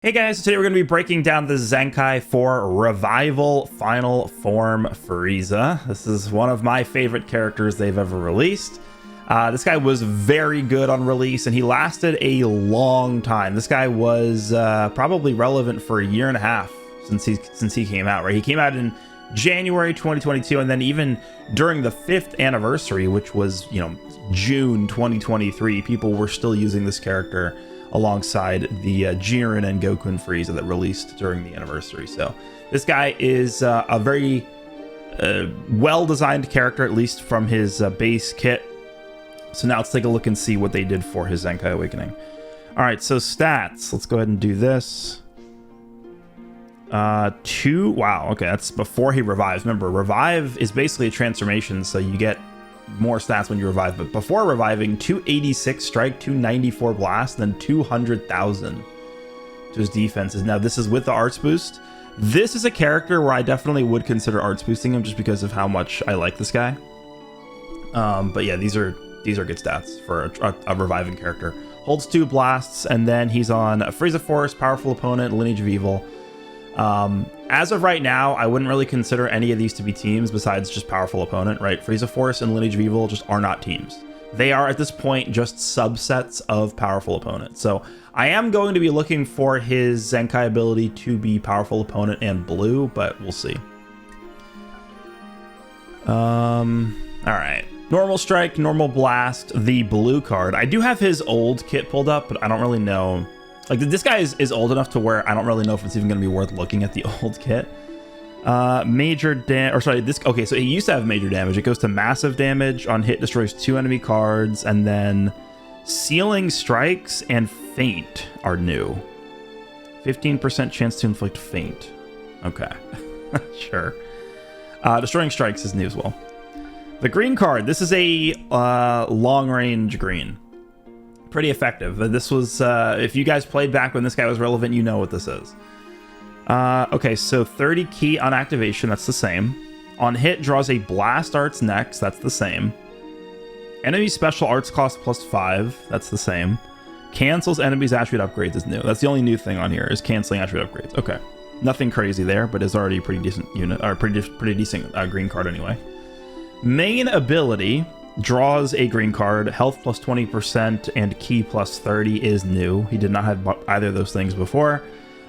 Hey guys, today we're going to be breaking down the Zenkai 4 Revival Final Form Frieza. This is one of my favorite characters they've ever released. This guy was very good on release and he lasted a long time. This guy was probably relevant for a year and a half since he came out, right? He came out in January 2022, and then even during the 5th anniversary, which was, June 2023, people were still using this character alongside the Jiren and Goku and Frieza that released during the anniversary. So this guy is a very well-designed character, at least from his base kit. So now let's take a look and see what they did for his Zenkai Awakening. All right, so stats. Let's go ahead and do this. 2. Wow, okay, that's before he revives. Remember, revive is basically a transformation, so you get more stats when you revive, but before reviving, 286 strike, 294 blast, then 200,000 to his defenses. Now this is with the arts boost. This is a character where I definitely would consider arts boosting him just because of how much I like this guy. But yeah, these are good stats for a reviving character. Holds 2 blasts, and then he's on Frieza Force, Powerful Opponent, Lineage of Evil. As of right now, I wouldn't really consider any of these to be teams besides just Powerful Opponent, right? Frieza Force and Lineage of Evil just are not teams. They are at this point just subsets of Powerful Opponent. So I am going to be looking for his Zenkai ability to be Powerful Opponent and blue, but we'll see. All right. Normal Strike, Normal Blast, the blue card. I do have his old kit pulled up, but I don't really know. Like, this guy is old enough to where I don't really know if it's even going to be worth looking at the old kit. Okay, so he used to have major damage. It goes to massive damage. On hit, destroys 2 enemy cards. And then Sealing Strikes and Faint are new. 15% chance to inflict Faint. Okay, sure. Destroying Strikes is new as well. The green card. This is a long-range green. Pretty effective. This was, if you guys played back when this guy was relevant, you know what this is. Okay, so 30 key on activation, that's the same. On hit, draws a Blast Arts next, that's the same. Enemy Special Arts cost +5, that's the same. Cancels enemies' attribute upgrades is new. That's the only new thing on here, is canceling attribute upgrades. Okay, nothing crazy there, but it's already a pretty decent unit, or pretty decent green card anyway. Main ability. Draws a green card, health +20% and key +30 is new. He did not have either of those things before.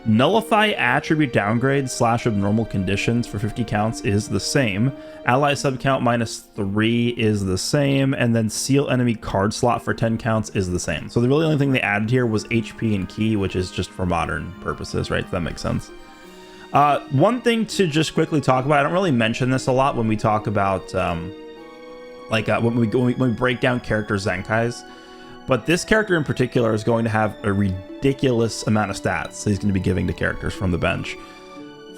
Nullify attribute downgrades / abnormal conditions for 50 counts is the same. Ally subcount -3 is the same. And then seal enemy card slot for 10 counts is the same. So the really only thing they added here was HP and key, which is just for modern purposes, right? That makes sense. One thing to just quickly talk about, I don't really mention this a lot when we talk about when we break down character Zenkais, but this character in particular is going to have a ridiculous amount of stats he's going to be giving to characters from the bench.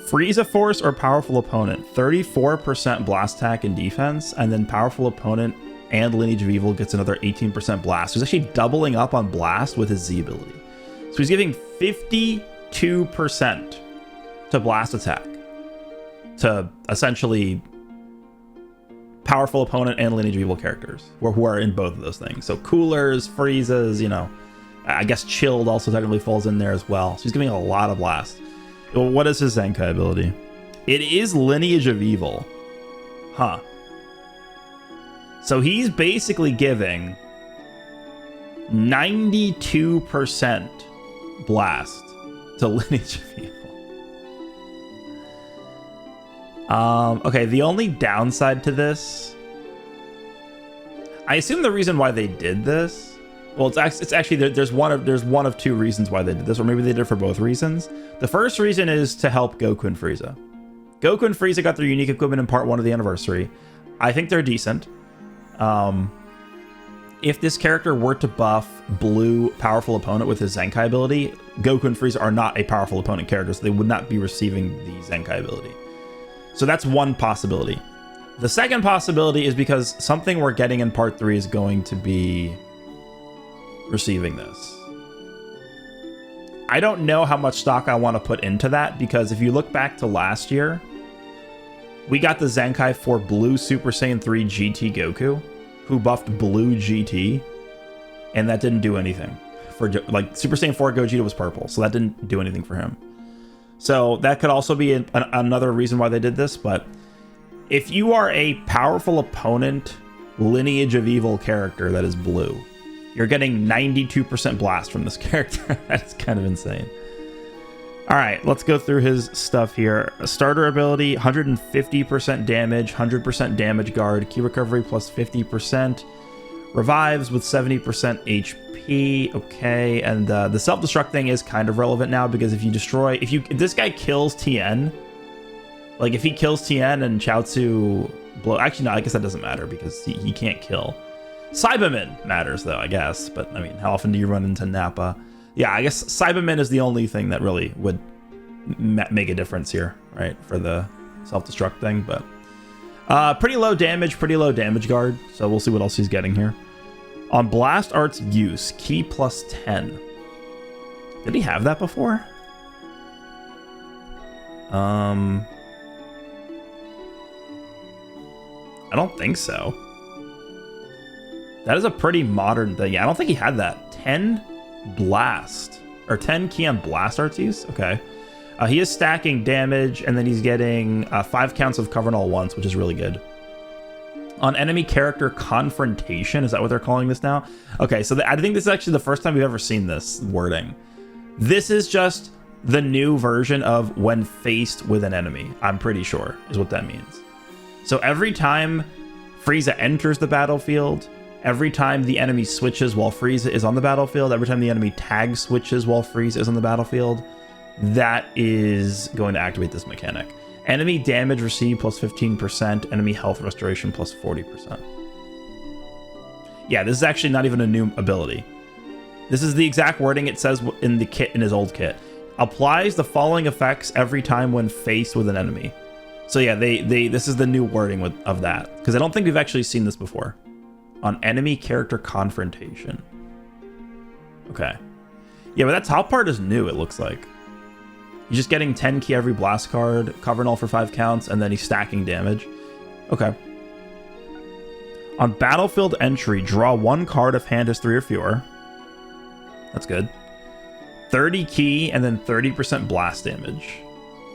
Frieza Force or Powerful Opponent, 34% blast attack and defense, and then Powerful Opponent and Lineage of Evil gets another 18% blast. He's actually doubling up on blast with his Z ability. So he's giving 52% to blast attack to essentially Powerful Opponent and Lineage of Evil characters who are in both of those things. So Coolers, Friezas, I guess Chilled also technically falls in there as well. So he's giving a lot of blast. Well, what is his Zenkai ability? It is Lineage of Evil. Huh. So he's basically giving 92% blast to Lineage of Evil. Okay, the only downside to this, I assume the reason why they did this, well, it's actually there's one of 2 reasons why they did this, or maybe they did it for both reasons. The first reason is to help Goku and Frieza. Goku and Frieza got their unique equipment in part 1 of the anniversary. I think they're decent. If this character were to buff blue Powerful Opponent with his Zenkai ability, Goku and Frieza are not a Powerful Opponent character, so they would not be receiving the Zenkai ability. So that's one possibility. The second possibility is because something we're getting in part 3 is going to be receiving this. I don't know how much stock I want to put into that, because if you look back to last year, we got the Zenkai for Blue Super Saiyan 3 GT Goku, who buffed Blue GT, and that didn't do anything for like Super Saiyan 4 Gogeta was purple, so that didn't do anything for him. So that could also be another reason why they did this. But if you are a powerful opponent, Lineage of Evil character that is blue, you're getting 92% blast from this character. That's kind of insane. All right, let's go through his stuff here. Starter ability, 150% damage, 100% damage guard, ki recovery plus 50%, revives with 70% HP. Okay, and the self-destruct thing is kind of relevant now because if this guy kills Tien, like if he kills Tien and Chaozu blow, actually no, I guess that doesn't matter because he can't kill. Cyberman matters though, I guess, but I mean, how often do you run into Nappa? Yeah, I guess Cyberman is the only thing that really would make a difference here, right, for the self-destruct thing. But pretty low damage guard, so we'll see what else he's getting here. On Blast Art's use, ki plus 10. Did he have that before? I don't think so. That is a pretty modern thing. Yeah, I don't think he had that. 10 blast, or 10 ki on Blast Art's use? Okay. He is stacking damage, and then he's getting 5 counts of cover and all once, which is really good. On enemy character confrontation, is that what they're calling this now? Okay, so I think this is actually the first time we've ever seen this wording. This is just the new version of when faced with an enemy, I'm pretty sure, is what that means. So every time Frieza enters the battlefield, every time the enemy switches while Frieza is on the battlefield, every time the enemy tag switches while Frieza is on the battlefield, that is going to activate this mechanic. Enemy damage received plus 15%, enemy health restoration plus 40%. Yeah, this is actually not even a new ability. This is the exact wording it says in the kit, in his old kit. Applies the following effects every time when faced with an enemy. So yeah, this is the new wording of that, because I don't think we've actually seen this before. On enemy character confrontation. Okay. Yeah, but that top part is new, it looks like. He's just getting 10 ki every blast card, cover and all for 5 counts, and then he's stacking damage. Okay. On battlefield entry, draw 1 card if hand has 3 or fewer. That's good. 30 ki and then 30% blast damage.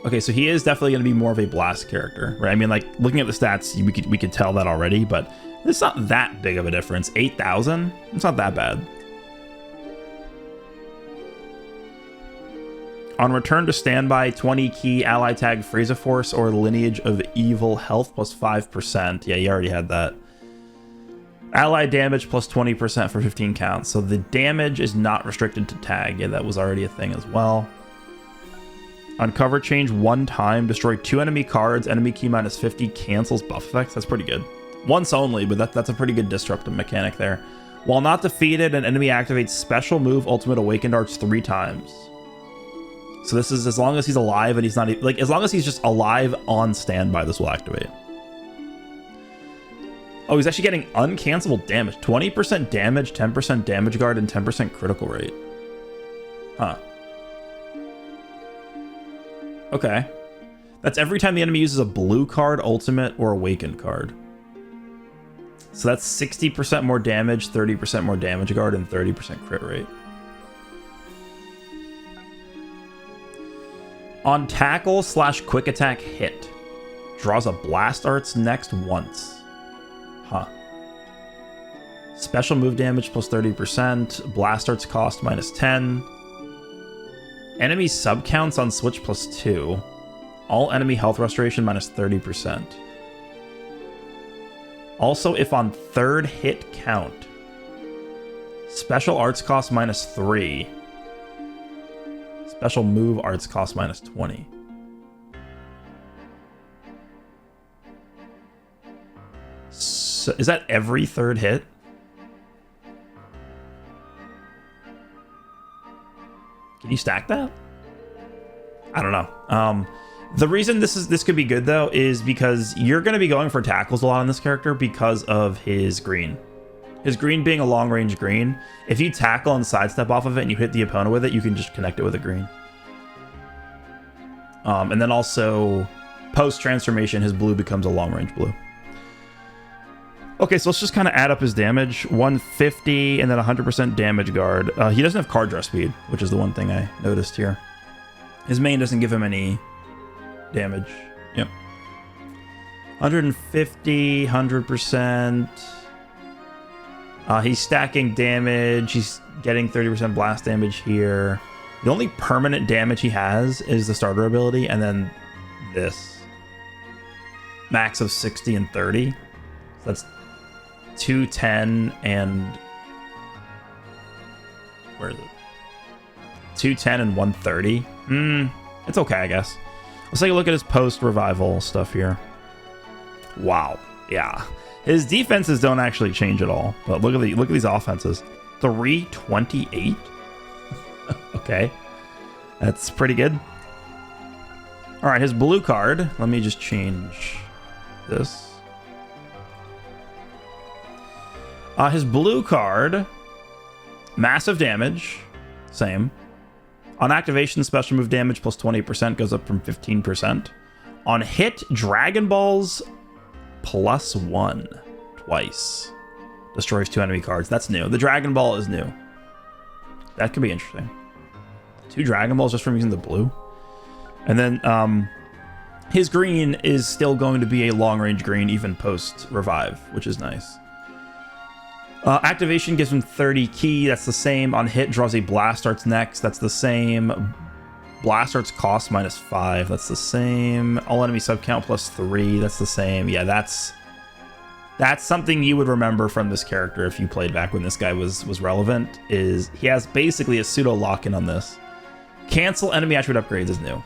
Okay, so he is definitely going to be more of a blast character, right? I mean, like, looking at the stats, we could tell that already, but it's not that big of a difference. 8,000? It's not that bad. On return to standby, 20 ki ally tag Frieza Force or Lineage of Evil health plus 5%. Yeah, you already had that. Ally damage plus 20% for 15 counts. So the damage is not restricted to tag. Yeah, that was already a thing as well. On cover change 1 time, destroy 2 enemy cards. Enemy ki minus 50 cancels buff effects. That's pretty good. Once only, but that's a pretty good disruptive mechanic there. While not defeated, an enemy activates special move Ultimate Awakened Arts 3 times. So this is as long as he's alive and he's not, like, as long as he's just alive on standby, this will activate. Oh, he's actually getting uncancelable damage. 20% damage, 10% damage guard, and 10% critical rate. Huh. Okay. That's every time the enemy uses a blue card, ultimate, or awakened card. So that's 60% more damage, 30% more damage guard, and 30% crit rate. On tackle / quick attack hit, draws a Blast Arts next once. Huh. Special move damage plus 30%, Blast Arts cost minus 10. Enemy sub counts on switch plus 2. All enemy health restoration minus 30%. Also, if on 3rd hit count, special arts cost minus 3. Special move arts cost minus 20. So is that every 3rd hit? Can you stack that? I don't know. The reason this could be good though is because you're going to be going for tackles a lot on this character because of his green. His green being a long range green. If you tackle and sidestep off of it and you hit the opponent with it, you can just connect it with a green. And then also post transformation, his blue becomes a long range blue. Okay, so let's just kind of add up his damage. 150 and then 100% damage guard. He doesn't have card draw speed, which is the one thing I noticed here. His main doesn't give him any damage. Yep. 150, 100%. He's stacking damage. He's getting 30% blast damage here. The only permanent damage he has is the starter ability, and then this. Max of 60 and 30. So that's 210 and... Where is it? 210 and 130. It's okay, I guess. Let's take a look at his post-revival stuff here. Wow. Yeah. His defenses don't actually change at all. But look at these offenses. 328? Okay. That's pretty good. All right, his blue card. Let me just change this. His blue card, massive damage, same. On activation, special move damage plus 20% goes up from 15%. On hit, Dragon Balls plus 1 twice. Destroys 2 enemy cards. That's new. The Dragon Ball is new. That could be interesting. 2 Dragon Balls just from using the blue. And then his green is still going to be a long-range green even post-revive, which is nice. Activation gives him 30 ki. That's the same. On hit, draws a Blast Arts next. That's the same. Blast Arts cost -5. That's the same. All enemy sub count plus 3. That's the same. Yeah, that's something you would remember from this character if you played back when this guy was relevant. Is he has basically a pseudo lock-in on this. Cancel enemy attribute upgrades is new,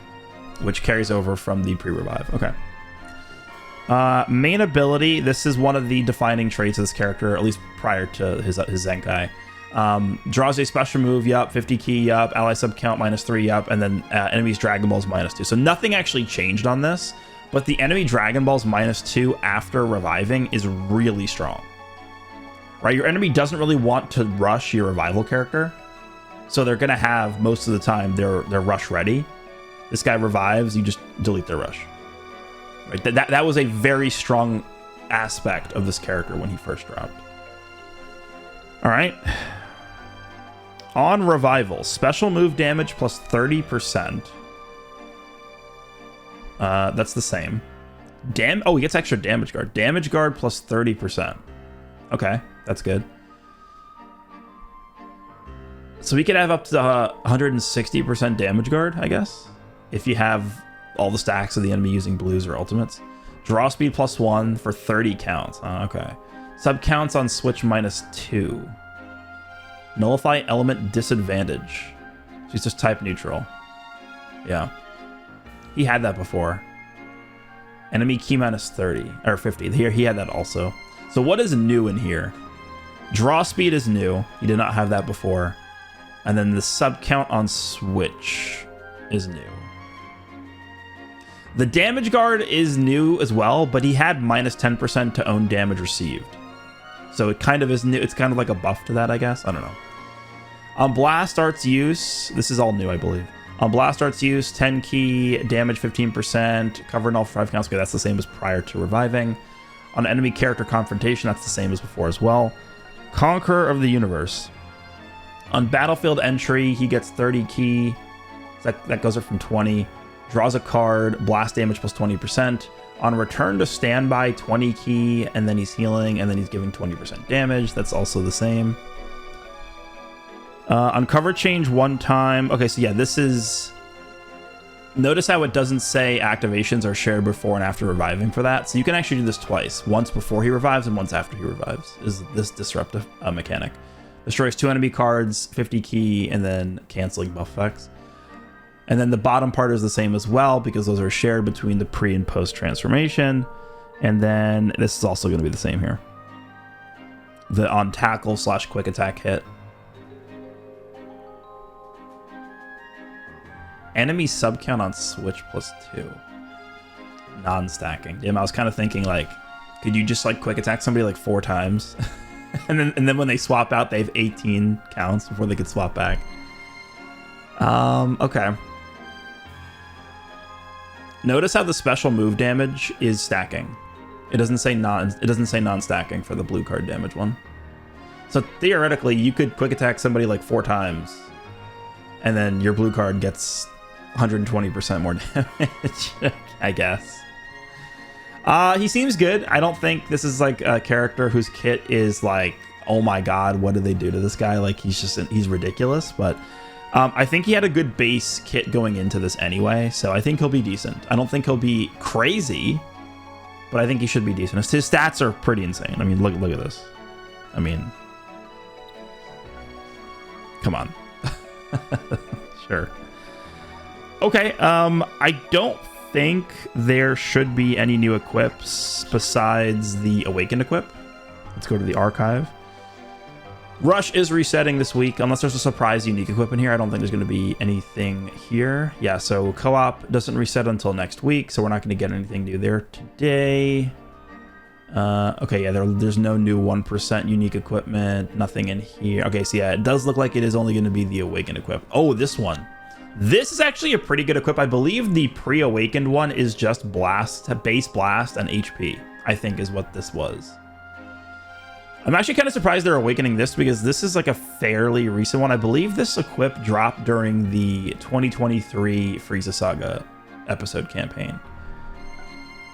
which carries over from the pre-revive. Okay. Main ability, this is one of the defining traits of this character, at least prior to his Zenkai. Draws a special move, yup, 50 ki, yup, ally sub count -3, yup, and then enemies Dragon Balls -2. So nothing actually changed on this, but the enemy Dragon Balls -2 after reviving is really strong. Right? Your enemy doesn't really want to rush your revival character, so they're going to have, most of the time, their rush ready. This guy revives, you just delete their rush. Right? That was a very strong aspect of this character when he first dropped. All right. On revival, special move damage plus 30%. That's the same. Oh, he gets extra damage guard. Damage guard plus 30%. Okay, that's good. So we could have up to 160% damage guard, I guess, if you have all the stacks of the enemy using blues or ultimates. Draw speed plus 1 for 30 counts. Okay. Sub counts on switch -2. Nullify element disadvantage. She's just type neutral. Yeah. He had that before. Enemy key -30 or 50. Here he had that also. So what is new in here? Draw speed is new. He did not have that before. And then the sub count on switch is new. The damage guard is new as well, but he had -10% to own damage received. So it kind of is new. It's kind of like a buff to that, I guess. I don't know. On Blast Arts use, this is all new, I believe. On Blast Arts use, 10 ki, damage 15%, covering all 5 counts. Okay, that's the same as prior to reviving. On enemy character confrontation, that's the same as before as well. Conqueror of the Universe. On battlefield entry, he gets 30 ki. That goes up from 20. Draws a card, blast damage plus 20%. On return to standby, 20 ki, and then he's healing, and then he's giving 20% damage. That's also the same. On cover change 1 time. Okay, so yeah, this is... Notice how it doesn't say activations are shared before and after reviving for that. So you can actually do this twice. Once before he revives and once after he revives. Is this disruptive mechanic. Destroys 2 enemy cards, 50 ki, and then canceling buff effects. And then the bottom part is the same as well, because those are shared between the pre and post transformation. And then this is also going to be the same here. The on tackle / quick attack hit. Enemy sub count on switch plus 2. Non-stacking. Damn, I was kind of thinking, like, could you just like quick attack somebody like 4 times? and then when they swap out, they have 18 counts before they could swap back. Okay. Notice how the special move damage is stacking. It doesn't say non-stacking for the blue card damage one. So theoretically, you could quick attack somebody like 4 times, and then your blue card gets 120% more damage, I guess. He seems good. I don't think this is like a character whose kit is like, oh my god, what did they do to this guy? Like, he's ridiculous, but I think he had a good base kit going into this anyway, so I think he'll be decent. I don't think he'll be crazy, but I think he should be decent. His stats are pretty insane. I mean, look at this. I mean, come on. Sure. Okay, I don't think there should be any new equips besides the Awakened equip. Let's go to the archive. Rush is resetting this week, unless there's a surprise unique equip in here. I don't think there's going to be anything here. Yeah, so co-op doesn't reset until next week, so we're not going to get anything new there today. Okay, yeah, there's no new 1% unique equipment, nothing in here. Okay, so yeah, it does look like it is only going to be the Awakened equip. Oh, this one. This is actually a pretty good equip. I believe the pre-Awakened one is just base blast, and HP, I think is what this was. I'm actually kind of surprised they're awakening this because this is like a fairly recent one. I believe this equip dropped during the 2023 Frieza Saga episode campaign.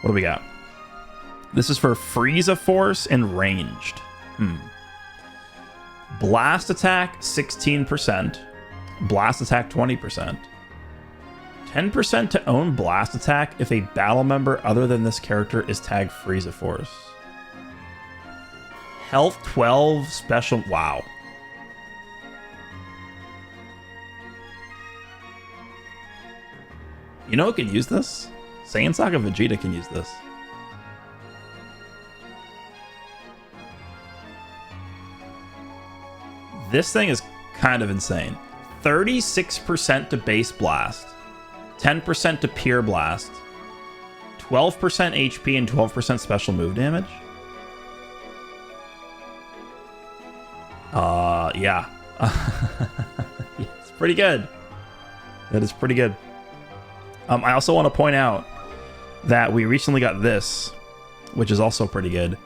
What do we got? This is for Frieza Force and ranged. Blast attack 16%. Blast attack 20%. 10% to own blast attack if a battle member other than this character is tagged Frieza Force. Health 12 special. Wow. You know who can use this? Saiyan Saga Vegeta can use this. This thing is kind of insane. 36% to base blast, 10% to pure blast, 12% HP, and 12% special move damage. Yeah. It's pretty good. That is pretty good. I also want to point out that we recently got this, which is also pretty good.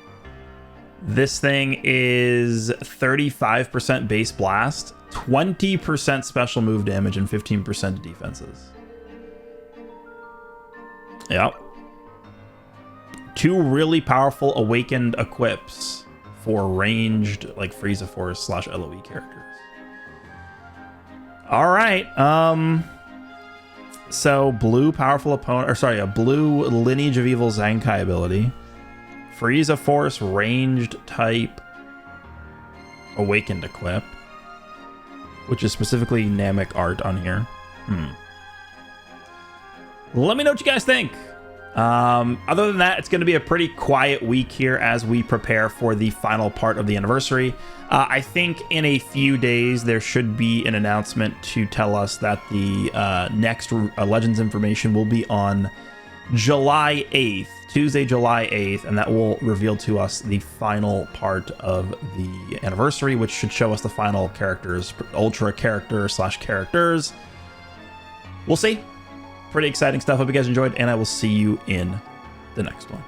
This thing is 35% base blast, 20% special move damage, and 15% defenses. Yep. 2 really powerful Awakened equips for ranged, like, Frieza Force / LOE characters. All right. So blue powerful opponent, or sorry, a blue Lineage of Evil Zenkai ability. Frieza Force ranged type Awakened equip, which is specifically NAMEK art on here. Let me know what you guys think. Other than that, it's going to be a pretty quiet week here as we prepare for the final part of the anniversary. I think in a few days there should be an announcement to tell us that the next Legends information will be on July 8th, Tuesday, July 8th, and that will reveal to us the final part of the anniversary, which should show us the final characters, ultra character / characters. We'll see. Pretty exciting stuff. Hope you guys enjoyed, and I will see you in the next one.